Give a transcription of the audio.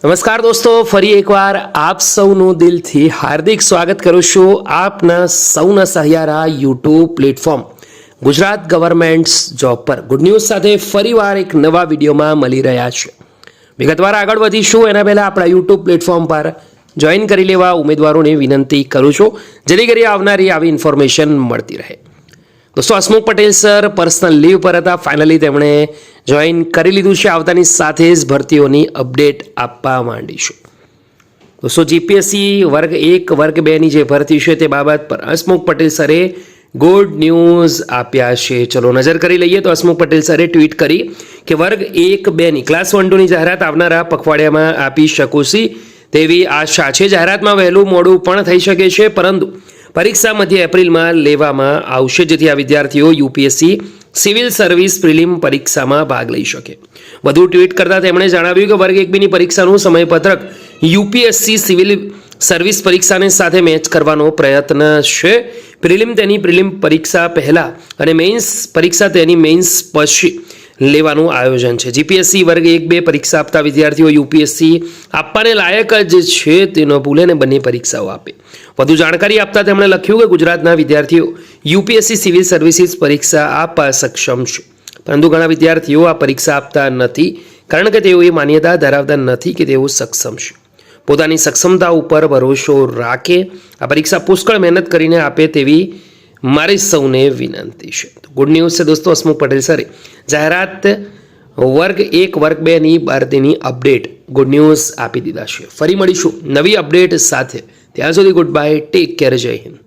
નમસ્કાર દોસ્તો, ફરી એકવાર આપ સૌનું દિલથી હાર્દિક સ્વાગત કરું છું આપના સૌના સહિયારા YouTube platform Gujarat government job પર ગુડ ન્યૂઝ સાથે ફરીવાર એક નવા વિડીયોમાં મળી રહ્યા છે। વિગતવાર આગળ વધીશું એના પહેલાં આપણા યુટ્યુબ પ્લેટફોર્મ પર જોઈન કરી લેવા ઉમેદવારોને વિનંતી કરું છું, જેથી કરી આવનારી આવી ઇન્ફોર્મેશન મળતી રહે। दोस्तों हसमुख पटेल सर पर्सनल लीव पर था, फाइनली तेमणे जॉइन करी लीधुं छे। आवतानी साथे ज भर्तीओनी अपडेट आपवा मांडीशुं। दोस्तों जीपीएससी वर्ग 1 वर्ग 2 नी जे भर्ती छे ते बाबत पर हसमुख पटेल सरे गुड न्यूज आप्या छे। चलो नजर करी लईए तो हसमुख पटेल सरे ट्वीट करी कि वर्ग 1-2 नी क्लास 1-2 नी जाहेरात आवनारा पखवाडियामां आपी शको छी तेवी आशा छे। जाहेरातमां वहेलुं मोडुं पण थई शके छे, परंतु परीक्षा मध्य एप्रिल में लेवामां आवशे, जेथी आ विद्यार्थीओ यूपीएससी सिविल सर्विस प्रिलिम परीक्षा में भाग लई शके। वधु ट्वीट करता तेमणे जणाव्युं के वर्ग 1-2 नी परीक्षानुं समयपत्रक यूपीएससी सिविल सर्विस परीक्षा ने साथे मैच करवानो प्रयत्न छे। प्रिलिम तेनी प्रिलिम परीक्षा पहला अने मेन्स परीक्षा तेनी मेन्स पछी लेवानुं आयोजन छे। जीपीएससी वर्ग 1-2 परीक्षा आपता विद्यार्थीओ यूपीएससी आपवाने लायक ज छे ते न भूले ने बंने परीक्षाओ आपे। વધુ જાણકારી આપતા તેમણે લખ્યું કે ગુજરાતના વિદ્યાર્થીઓ યુપીએસસી સિવિલ સર્વિસીસ પરીક્ષા આપવા સક્ષમ છે, પરંતુ ઘણા વિદ્યાર્થીઓ આ પરીક્ષા આપતા નથી કારણ કે તેઓ એ માન્યતા ધરાવતા નથી કે તેઓ સક્ષમ છે। પોતાની સક્ષમતા ઉપર ભરોસો રાખે, આ પરીક્ષા પુષ્કળ મહેનત કરીને આપે તેવી મારી સૌને વિનંતી છે। ગુડ ન્યૂઝ છે દોસ્તો, હસમુખ પટેલ સરે જાહેરાત वर्ग 1 वर्ग 2 नी भर्तीनी अपडेट गुड न्यूज आपी दीधा छे। फरी मळीशुं नवी अपडेट साथे। ત્યાં સુધી ગુડ બાય, ટેક કેર, જય હિન્દ।